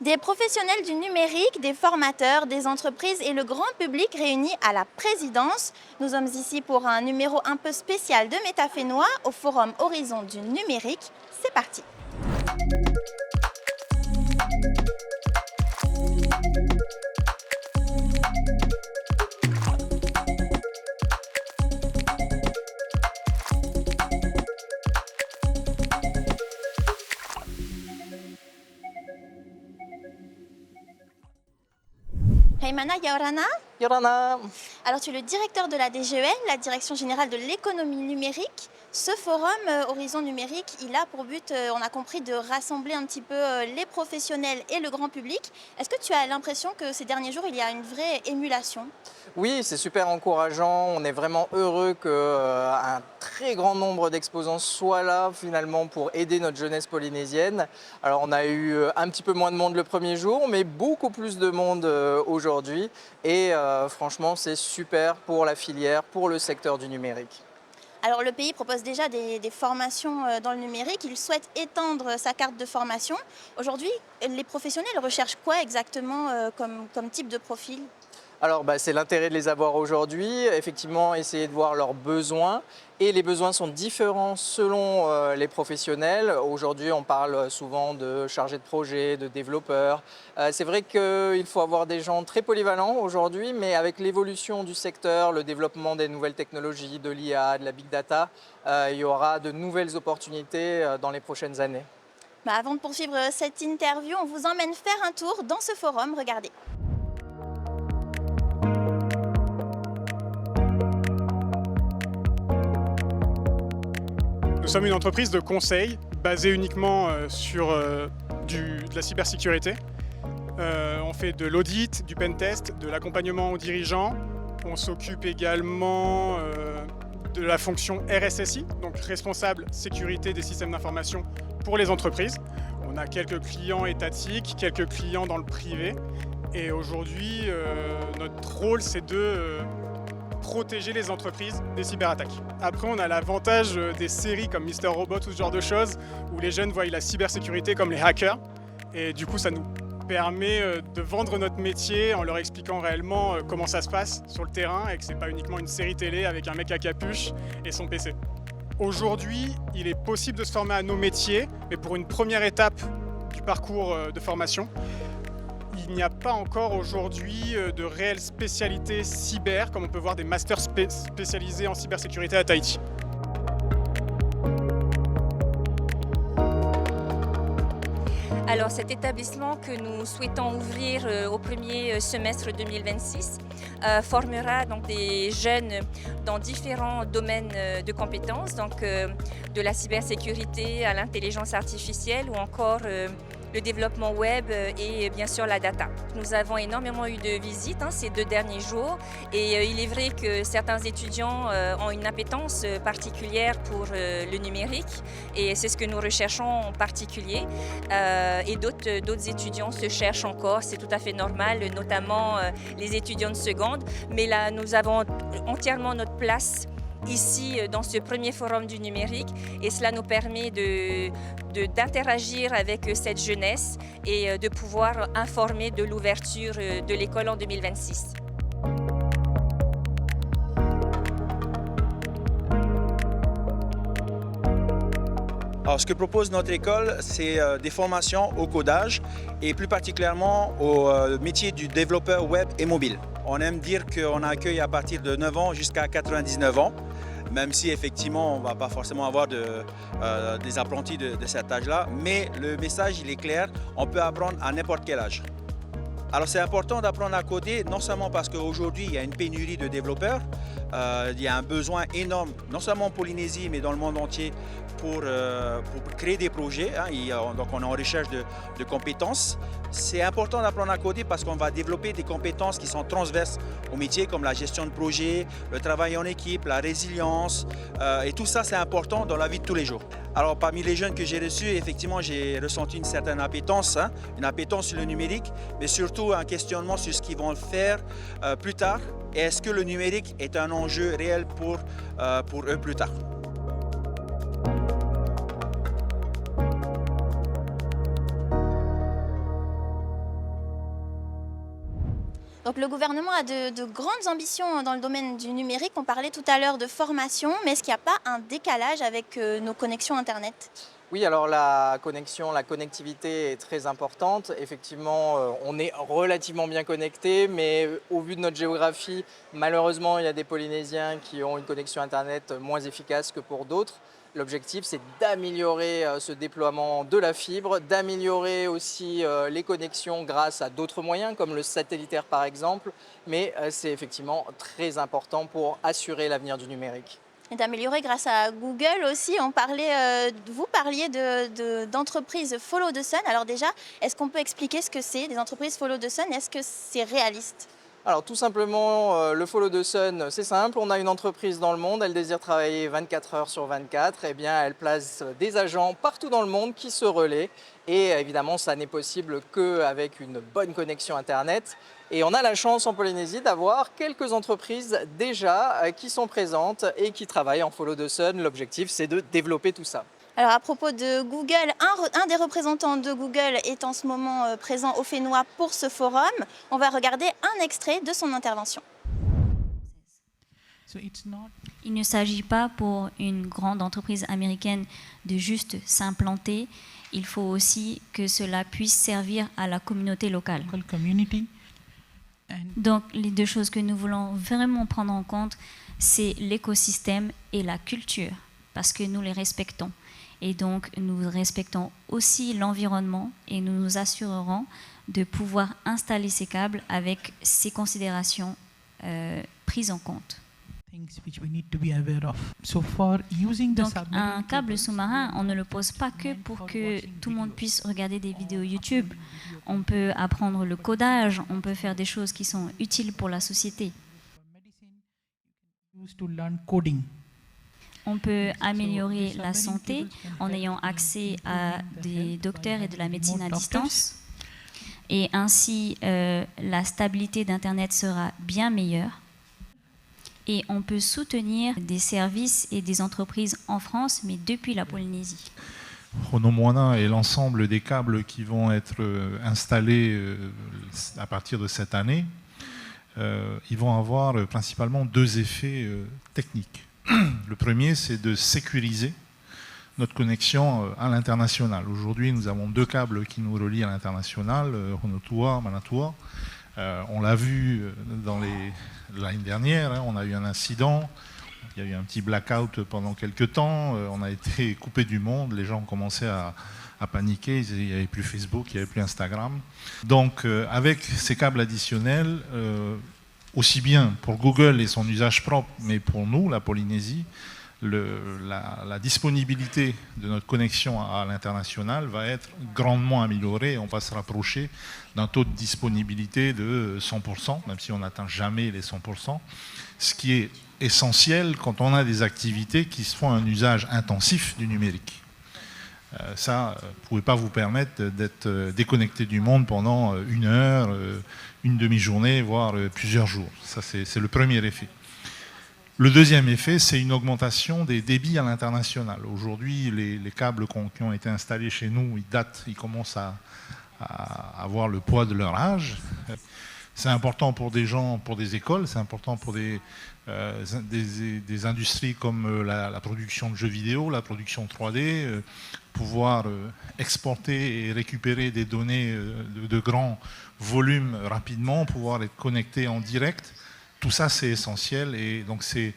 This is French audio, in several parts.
Des professionnels du numérique, des formateurs, des entreprises et le grand public réunis à la présidence. Nous sommes ici pour un numéro un peu spécial de Métafénois au Forum Horizon du numérique. C'est parti. Heimana Yaorana, Yorana. alors tu es le directeur de la DGEN, la Direction Générale de l'Économie Numérique. Ce forum Horizon Numérique, il a pour but, on a compris, de rassembler un petit peu les professionnels et le grand public. Est-ce que tu as l'impression que ces derniers jours, il y a une vraie émulation? Oui, c'est super encourageant. On est vraiment heureux qu'un très grand nombre d'exposants soient là finalement pour aider notre jeunesse polynésienne. Alors on a eu un petit peu moins de monde le premier jour, mais beaucoup plus de monde aujourd'hui. Et franchement, c'est super pour la filière, pour le secteur du numérique. Alors le pays propose déjà des formations dans le numérique, il souhaite étendre sa carte de formation. Aujourd'hui, les professionnels recherchent quoi exactement comme type de profil? Alors c'est l'intérêt de les avoir aujourd'hui, effectivement essayer de voir leurs besoins et les besoins sont différents selon les professionnels. Aujourd'hui on parle souvent de chargés de projet, de développeurs. C'est vrai qu'il faut avoir des gens très polyvalents aujourd'hui, mais avec l'évolution du secteur, le développement des nouvelles technologies, de l'IA, de la big data, il y aura de nouvelles opportunités dans les prochaines années. Avant de poursuivre cette interview, on vous emmène faire un tour dans ce forum, regardez. Nous sommes une entreprise de conseil basée uniquement sur de la cybersécurité. On fait de l'audit, du pentest, de l'accompagnement aux dirigeants. On s'occupe également de la fonction RSSI, donc responsable sécurité des systèmes d'information pour les entreprises. On a quelques clients étatiques, quelques clients dans le privé. Et aujourd'hui, notre rôle, c'est de protéger les entreprises des cyberattaques. Après, on a l'avantage des séries comme Mister Robot ou ce genre de choses, où les jeunes voient la cybersécurité comme les hackers. Et du coup, ça nous permet de vendre notre métier en leur expliquant réellement comment ça se passe sur le terrain et que c'est pas uniquement une série télé avec un mec à capuche et son PC. Aujourd'hui, il est possible de se former à nos métiers, mais pour une première étape du parcours de formation, il n'y a pas encore aujourd'hui de réelle spécialité cyber, comme on peut voir des masters spécialisés en cybersécurité à Tahiti. Alors cet établissement que nous souhaitons ouvrir au premier semestre 2026 formera donc des jeunes dans différents domaines de compétences, donc de la cybersécurité à l'intelligence artificielle ou encore le développement web et bien sûr la data. Nous avons énormément eu de visites ces 2 derniers jours et il est vrai que certains étudiants ont une appétence particulière pour le numérique et c'est ce que nous recherchons en particulier. Et d'autres étudiants se cherchent encore, c'est tout à fait normal, notamment les étudiants de seconde. Mais là, nous avons entièrement notre place ici dans ce premier forum du numérique et cela nous permet d'interagir avec cette jeunesse et de pouvoir informer de l'ouverture de l'école en 2026. Alors, ce que propose notre école, c'est des formations au codage et plus particulièrement au métier du développeur web et mobile. On aime dire qu'on accueille à partir de 9 ans jusqu'à 99 ans, même si effectivement on ne va pas forcément avoir des apprentis de cet âge-là, mais le message il est clair, on peut apprendre à n'importe quel âge. Alors c'est important d'apprendre à coder, non seulement parce qu'aujourd'hui il y a une pénurie de développeurs, il y a un besoin énorme, non seulement en Polynésie mais dans le monde entier pour créer des projets, donc on est en recherche de compétences. C'est important d'apprendre à coder parce qu'on va développer des compétences qui sont transverses au métier comme la gestion de projet, le travail en équipe, la résilience et tout ça c'est important dans la vie de tous les jours. Alors parmi les jeunes que j'ai reçus, effectivement j'ai ressenti une certaine appétence, une appétence sur le numérique, mais surtout un questionnement sur ce qu'ils vont faire plus tard. Et est-ce que le numérique est un enjeu réel pour eux plus tard? Donc le gouvernement a de grandes ambitions dans le domaine du numérique. On parlait tout à l'heure de formation, mais est-ce qu'il n'y a pas un décalage avec nos connexions Internet ? Oui, alors la connexion, la connectivité est très importante. Effectivement, on est relativement bien connecté, mais au vu de notre géographie, malheureusement, il y a des Polynésiens qui ont une connexion Internet moins efficace que pour d'autres. L'objectif, c'est d'améliorer ce déploiement de la fibre, d'améliorer aussi les connexions grâce à d'autres moyens, comme le satellitaire par exemple, mais c'est effectivement très important pour assurer l'avenir du numérique. Et d'améliorer grâce à Google aussi. Vous parliez d'entreprises Follow the Sun. Alors déjà, est-ce qu'on peut expliquer ce que c'est des entreprises Follow the Sun? Est-ce que c'est réaliste? Alors tout simplement, le Follow the Sun, c'est simple, on a une entreprise dans le monde, elle désire travailler 24 heures sur 24, eh bien elle place des agents partout dans le monde qui se relaient et évidemment ça n'est possible qu'avec une bonne connexion Internet. Et on a la chance en Polynésie d'avoir quelques entreprises déjà qui sont présentes et qui travaillent en Follow the Sun. L'objectif c'est de développer tout ça. Alors à propos de Google, un des représentants de Google est en ce moment présent au Fénois pour ce forum. On va regarder un extrait de son intervention. Il ne s'agit pas pour une grande entreprise américaine de juste s'implanter. Il faut aussi que cela puisse servir à la communauté locale. Donc les deux choses que nous voulons vraiment prendre en compte, c'est l'écosystème et la culture, parce que nous les respectons. Et donc, nous respectons aussi l'environnement et nous nous assurerons de pouvoir installer ces câbles avec ces considérations prises en compte. Donc, un câble sous-marin, on ne le pose pas que pour que tout le monde puisse regarder des vidéos YouTube. On peut apprendre le codage, on peut faire des choses qui sont utiles pour la société. On peut améliorer la santé en ayant accès à des docteurs et de la médecine à distance. Et ainsi, la stabilité d'Internet sera bien meilleure. Et on peut soutenir des services et des entreprises en France, mais depuis la Polynésie. Chrono Moana et l'ensemble des câbles qui vont être installés à partir de cette année, ils vont avoir principalement deux effets techniques. Le premier, c'est de sécuriser notre connexion à l'international. Aujourd'hui, nous avons deux câbles qui nous relient à l'international, Honotua, Manatua. On l'a vu l'année dernière, hein, on a eu un incident, il y a eu un petit blackout pendant quelques temps, on a été coupé du monde, les gens ont commencé à paniquer, il n'y avait plus Facebook, il n'y avait plus Instagram. Donc avec ces câbles additionnels, aussi bien pour Google et son usage propre, mais pour nous, la Polynésie, la disponibilité de notre connexion à l'international va être grandement améliorée. On va se rapprocher d'un taux de disponibilité de 100%, même si on n'atteint jamais les 100%, ce qui est essentiel quand on a des activités qui se font un usage intensif du numérique. Ça, vous ne pouvez pas vous permettre d'être déconnecté du monde pendant une heure, une demi-journée, voire plusieurs jours. Ça, c'est le premier effet. Le deuxième effet, c'est une augmentation des débits à l'international. Aujourd'hui, les câbles qui ont été installés chez nous, ils commencent à avoir le poids de leur âge. C'est important pour des gens, pour des écoles, c'est important pour des industries comme la production de jeux vidéo, la production 3D, pouvoir exporter et récupérer des données de grands volumes rapidement, pouvoir être connecté en direct. Tout ça, c'est essentiel et donc c'est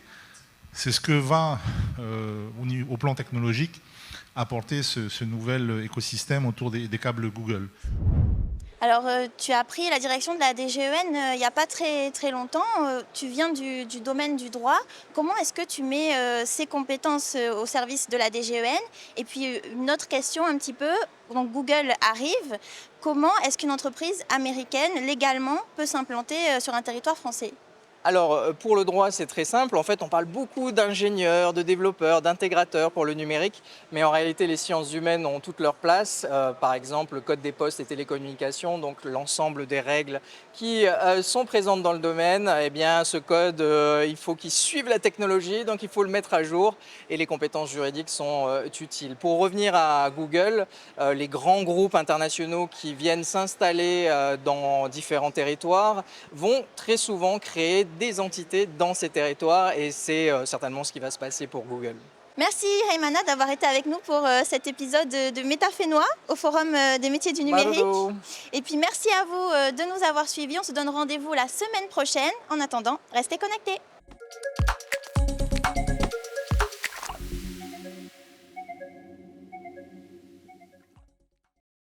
ce que va, au plan technologique, apporter ce nouvel écosystème autour des câbles Google. Alors, tu as pris la direction de la DGEN il n'y a pas très longtemps. Tu viens du domaine du droit. Comment est-ce que tu mets ces compétences au service de la DGEN? Et puis, une autre question un petit peu. Donc, Google arrive. Comment est-ce qu'une entreprise américaine, légalement, peut s'implanter sur un territoire français? Alors, pour le droit, c'est très simple. En fait, on parle beaucoup d'ingénieurs, de développeurs, d'intégrateurs pour le numérique, mais en réalité, les sciences humaines ont toute leur place. Par exemple, le code des postes et télécommunications, donc l'ensemble des règles qui sont présentes dans le domaine, eh bien, ce code, il faut qu'il suive la technologie, donc il faut le mettre à jour et les compétences juridiques sont utiles. Pour revenir à Google, les grands groupes internationaux qui viennent s'installer dans différents territoires vont très souvent créer des entités dans ces territoires et c'est certainement ce qui va se passer pour Google. Merci Heymana d'avoir été avec nous pour cet épisode de Métafénois au Forum des métiers du numérique. Bravo. Et puis merci à vous de nous avoir suivis. On se donne rendez-vous la semaine prochaine. En attendant, restez connectés.